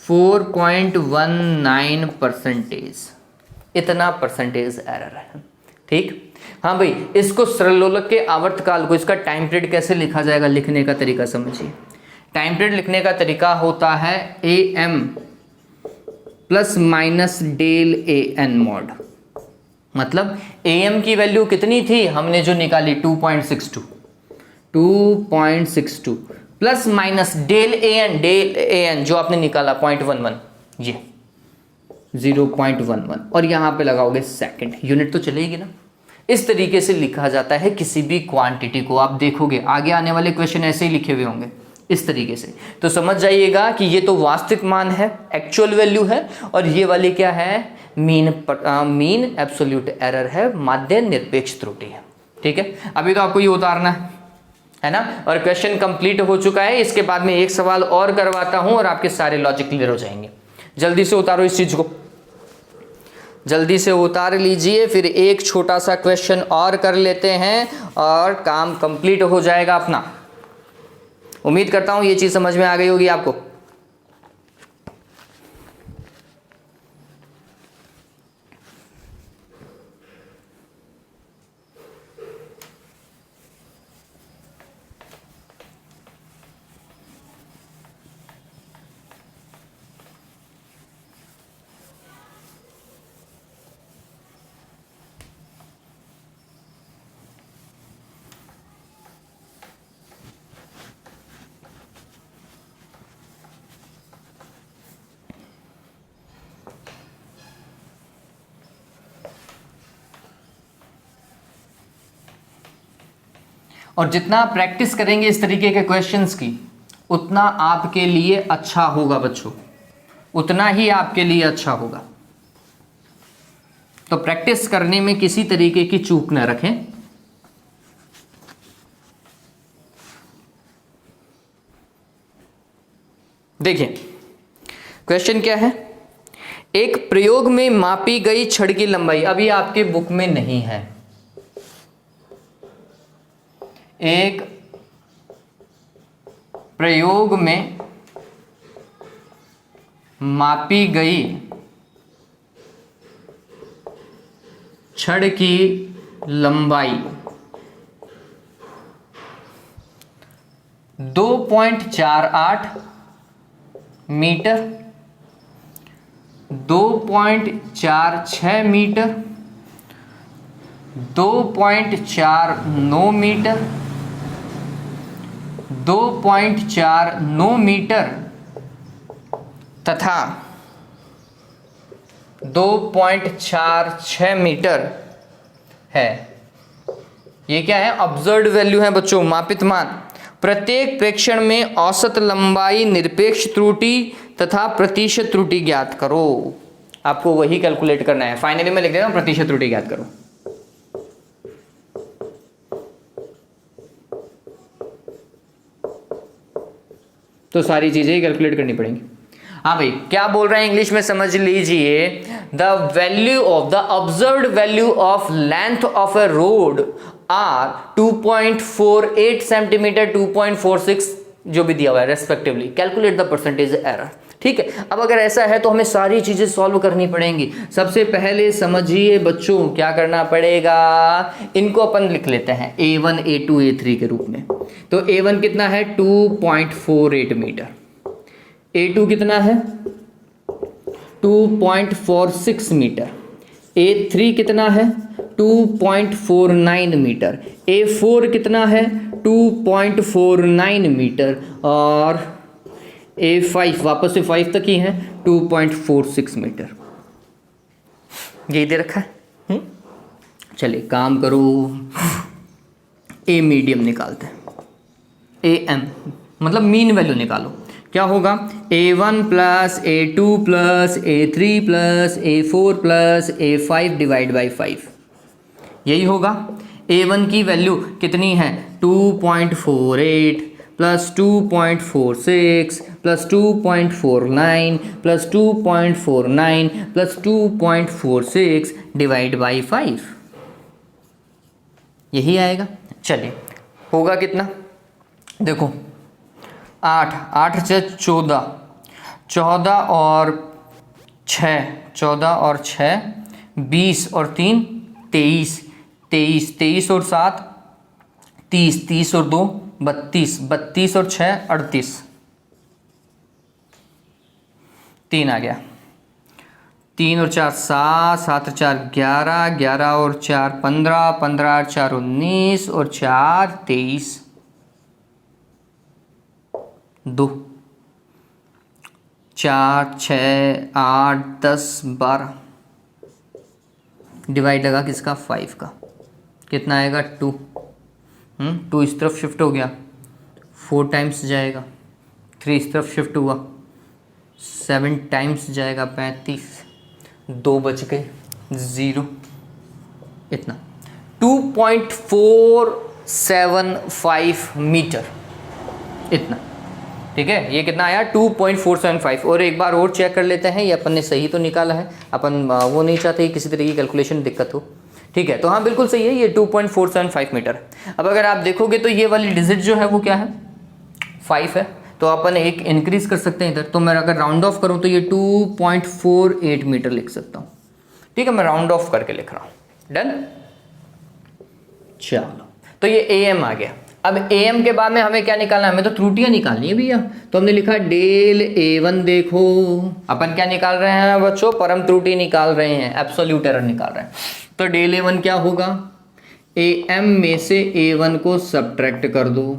4.19%, इतना परसेंटेज एरर है। ठीक, हाँ भाई, इसको सरलोलक के आवर्तकाल को, इसका टाइम पीरियड कैसे लिखा जाएगा, लिखने का तरीका समझिए। टाइम पीरियड लिखने का तरीका होता है am plus minus del an mod. मतलब am की वैल्यू कितनी थी हमने जो निकाली 2.62 प्लस माइनस डेल an जो आपने निकाला 0.11, ये 0.11 और यहाँ पे लगाओगे सेकंड, यूनिट तो चलेगी ना। इस तरीके से लिखा जाता है किसी भी क्वांटिटी को। आप देखोगे आगे आने वाले क्वेश्चन ऐसे ही लिखे हुए होंगे इस तरीके से, तो समझ जाइएगा कि ये तो वास्तविक मान है, एक्चुअल वैल्यू है, और ये वाली क्या है, मीन एब्सोल्यूट एरर है, माध्य निरपेक्ष त्रुटि है। ठीक है, अभी तो आपको ये उतारना है ना, और क्वेश्चन कंप्लीट हो चुका है। इसके बाद में एक सवाल और करवाता हूं और आपके सारे लॉजिक क्लियर हो जाएंगे। जल्दी से उतारो इस चीज को, जल्दी से उतार लीजिए, फिर एक छोटा सा क्वेश्चन और कर लेते हैं और काम कंप्लीट हो जाएगा अपना। उम्मीद करता हूं ये चीज समझ में आ गई होगी आपको। और जितना प्रैक्टिस करेंगे इस तरीके के क्वेश्चंस की, उतना आपके लिए अच्छा होगा बच्चों, उतना ही आपके लिए अच्छा होगा। तो प्रैक्टिस करने में किसी तरीके की चूक न रखें। देखिए क्वेश्चन क्या है, एक प्रयोग में मापी गई छड़ की लंबाई, अभी आपके बुक में नहीं है, एक प्रयोग में मापी गई छड़ की लंबाई 2.48 मीटर, 2.46 मीटर, 2.49 मीटर, 2.49 मीटर तथा 2.46 मीटर है। ये क्या है, ऑब्जर्व्ड वैल्यू है बच्चों, मापित मान। प्रत्येक प्रेक्षण में औसत लंबाई, निरपेक्ष त्रुटि तथा प्रतिशत त्रुटि ज्ञात करो। आपको वही कैलकुलेट करना है। फाइनली मैं लिख देता हूं प्रतिशत त्रुटि ज्ञात करो। तो सारी चीजें ही कैलकुलेट करनी पड़ेंगी। हाँ भाई, क्या बोल रहे हैं इंग्लिश में समझ लीजिए। The value of the observed value of length of a rod are 2.48 centimetre, 2.46 जो भी दिया हुआ है respectively. Calculate the percentage error. ठीक है, अब अगर ऐसा है तो हमें सारी चीजें सॉल्व करनी पड़ेंगी। सबसे पहले समझिए बच्चों क्या करना पड़ेगा, इनको अपन लिख लेते हैं A1, A2, A3 के रूप में। तो A1 कितना है 2.48 मीटर, A2 कितना है 2.46 मीटर, A3 कितना है 2.49 मीटर, A4 कितना है 2.49 मीटर और A5 वापस से 5 तक ही है, 2.46 मीटर, यही दे रखा है। चलिए काम करो, ए मीडियम निकालते हैं, AM मतलब मीन वैल्यू निकालो। क्या होगा, A1 plus A2 plus A3 plus A4 plus A5 divide by 5, यही होगा। A1 की वैल्यू कितनी है, 2.48 plus 2.46 plus 2.49 plus 2.49 plus 2.46 divide by 5, यही आएगा। चलिए होगा कितना, देखो 8, 8 से 14, 14 और 6, 14 और 6 20 और 3 23, 23, 23 और 7 30, 30 और 2 32, 32 और 6 38, 3 आ गया, 3 और 4 7, 7 और 4 11, 11 और 4 15, 15 और 4 19 और 4 23, 2 4 6 8 10 12, डिवाइड लगा किसका, 5 का, कितना आएगा 2, 2 इस तरफ शिफ्ट हो गया, 4 टाइम्स जाएगा, 3 इस तरफ शिफ्ट हुआ, 7 टाइम्स जाएगा 35, 2 बच गए 0, इतना 2.475 मीटर, इतना। ठीक है, ये कितना आया 2.475। और एक बार और चेक कर लेते हैं ये अपन ने सही तो निकाला है, अपन वो नहीं चाहते किसी तरह की कैलकुलेशन दिक्कत हो। ठीक है, तो हाँ बिल्कुल सही है, ये 2.475 मीटर। अब अगर आप देखोगे तो ये वाली डिजिट जो है वो क्या है, 5 है, तो अपन एक इंक्रीज कर सकते हैं इधर, तो मैं अगर राउंड ऑफ करूँ तो ये 2.48 मीटर लिख सकता हूँ। ठीक है, मैं राउंड ऑफ करके लिख रहा हूँ, डन। चलो, तो ये AM आ गया। अब AM के बाद में हमें क्या निकालना है, हमें तो त्रुटियां निकालनी है भैया, तो हमने लिखा डेल A1, देखो अपन क्या निकाल रहे हैं बच्चों, परम त्रुटि निकाल रहे हैं, एब्सोल्यूट एरर निकाल रहे हैं। तो डेल A1 क्या होगा, AM में से A1 को सब्ट्रैक्ट कर दो,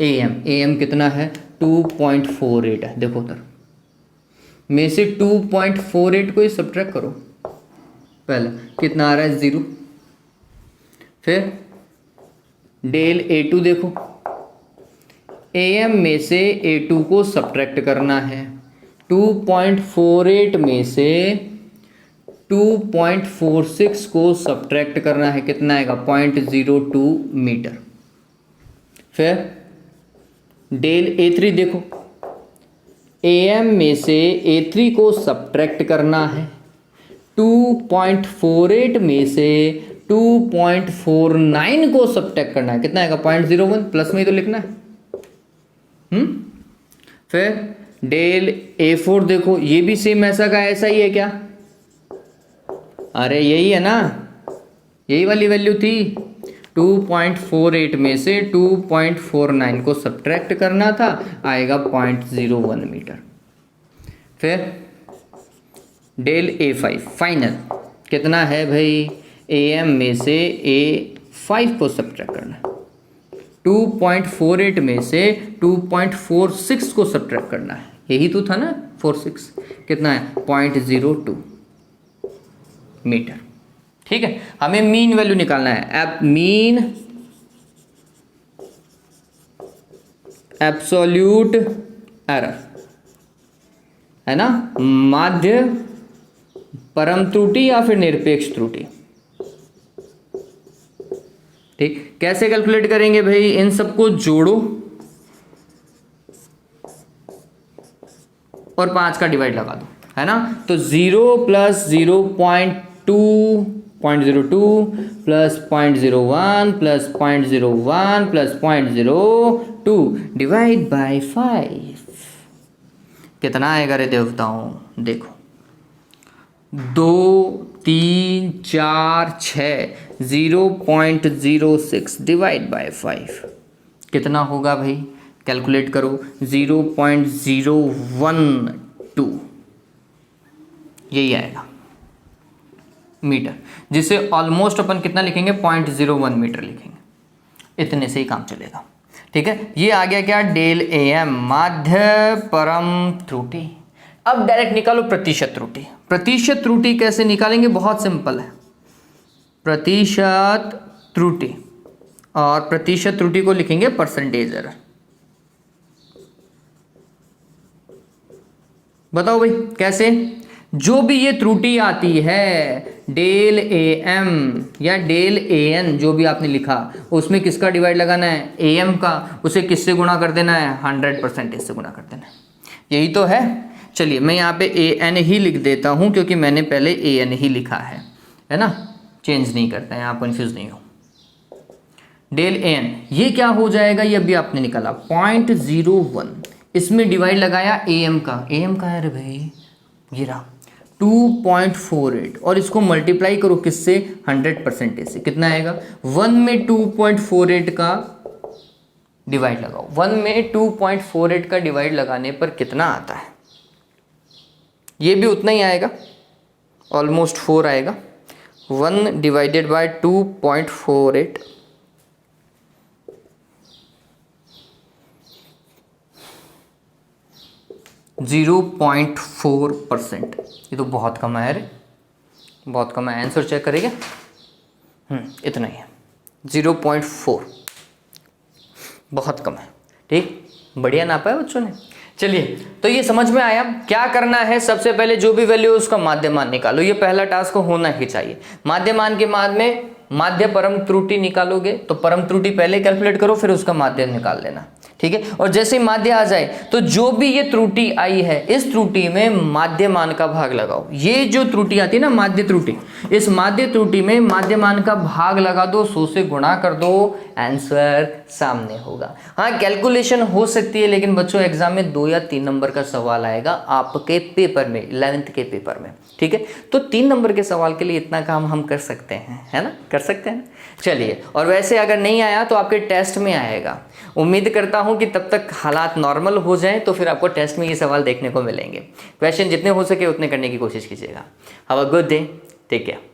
AM कितना है 2.48 है, देखो उधर में से 2.48 को ही सब्ट्रैक्ट करो, पहला कितना आ रहा है 0, फिर डेल A2 देखो, AM में से A2 को सब्ट्रैक्ट करना है, 2.48 में से 2.46 को सब्ट्रैक्ट करना है, कितना आएगा 0.02 मीटर। फिर डेल A3 देखो, AM में से A3 को सब्ट्रैक्ट करना है, 2.48 में से 2.49 को सब्ट्रैक्ट करना है, कितना आएगा 0.01, प्लस में ही तो लिखना है। फिर डेल A4 देखो, ये भी सेम ऐसा का ऐसा ही है क्या, अरे यही है ना, यही वाली वैल्यू थी, 2.48 में से 2.49 को सब्ट्रैक्ट करना था, आएगा 0.01 मीटर। फिर डेल A5 फाइनल कितना है भाई, AM में से A5 को सब्ट्रैक्ट करना है, 2.48 में से 2.46 को सब्ट्रैक्ट करना है, यही तो था ना 46, कितना है 0.02 मीटर। ठीक है, हमें मीन वैल्यू निकालना है, अब मीन एब्सोल्यूट एरर है ना, माध्य परम त्रुटि या फिर निरपेक्ष त्रुटि। ठीक, कैसे कैलकुलेट करेंगे भाई, इन सबको जोड़ो और 5 का डिवाइड लगा दो, है ना, तो 0 plus 0.02 plus 0.01 plus 0.01 plus 0.02 divide by 5, कितना आएगा रे देवताओं, देखो 2 3 4 6 0.06 डिवाइड बाय 5, कितना होगा भाई, कैलकुलेट करो 0.012, यही आएगा मीटर, जिसे ऑलमोस्ट अपन कितना लिखेंगे 0.01 मीटर लिखेंगे, इतने से ही काम चलेगा। ठीक है, ये आ गया क्या, डेल AM माध्य परम त्रुटि। अब डायरेक्ट निकालो प्रतिशत त्रुटि। प्रतिशत त्रुटि कैसे निकालेंगे, बहुत सिंपल है, प्रतिशत त्रुटि, और प्रतिशत त्रुटि को लिखेंगे परसेंटेज एरर। बताओ भाई कैसे, जो भी ये त्रुटि आती है डेल AM या डेल AN जो भी आपने लिखा, उसमें किसका डिवाइड लगाना है, AM का, उसे किससे गुणा कर देना है, 100% से गुणा कर देना है, यही तो है। चलिए मैं यहाँ पे AN ही लिख देता हूँ क्योंकि मैंने पहले AN ही लिखा है ना, चेंज नहीं करता है, आप कंफ्यूज नहीं हो। डेल AN ये क्या हो जाएगा, ये अभी आपने निकाला 0.01, इसमें डिवाइड लगाया AM का, AM का है रे भाई, ये रहा 2.48, और इसको मल्टीप्लाई करो किससे, 100% से, कितना आएगा, 1 में 2.48 का डिवाइड लगाओ, 1 में 2.48 का डिवाइड लगाने पर कितना आता है, ये भी उतना ही आएगा, ऑलमोस्ट 4 आएगा। 1 डिवाइडेड बाय 2.48, %0.4%, ये तो बहुत कम है रे, बहुत कम है। आंसर चेक करेंगे, इतना ही है, 0.4, बहुत कम है। ठीक, बढ़िया नापा है बच्चों ने। चलिए तो ये समझ में आया क्या करना है। सबसे पहले जो भी वैल्यू है उसका माध्यमान निकालो, ये पहला टास्क होना ही चाहिए। माध्यमान के बाद में माध्य परम त्रुटि निकालोगे तो परम त्रुटि पहले कैलकुलेट करो, फिर उसका माध्य निकाल लेना, ठीक है। और जैसे ही माध्य आ जाए तो जो भी ये त्रुटि आई है इस त्रुटि में माध्यमान का भाग लगाओ। ये जो त्रुटि आती है ना माध्य त्रुटि, इस माध्य त्रुटि में माध्यमान का भाग लगा दो, 100 से गुणा कर दो, आंसर सामने होगा। हाँ कैलकुलेशन हो सकती है, लेकिन बच्चों एग्जाम में 2 या 3 नंबर का सवाल आएगा आपके पेपर में, 11th के पेपर में, ठीक है। तो 3 नंबर के सवाल के लिए इतना काम हम कर सकते हैं, है ना, कर सकते हैं। चलिए, और वैसे अगर नहीं आया तो आपके टेस्ट में आएगा। उम्मीद करता हूं कि तब तक हालात नॉर्मल हो जाएं तो फिर आपको टेस्ट में ये सवाल देखने को मिलेंगे। क्वेश्चन जितने हो सके उतने करने की कोशिश कीजिएगा। Have a good day, take care.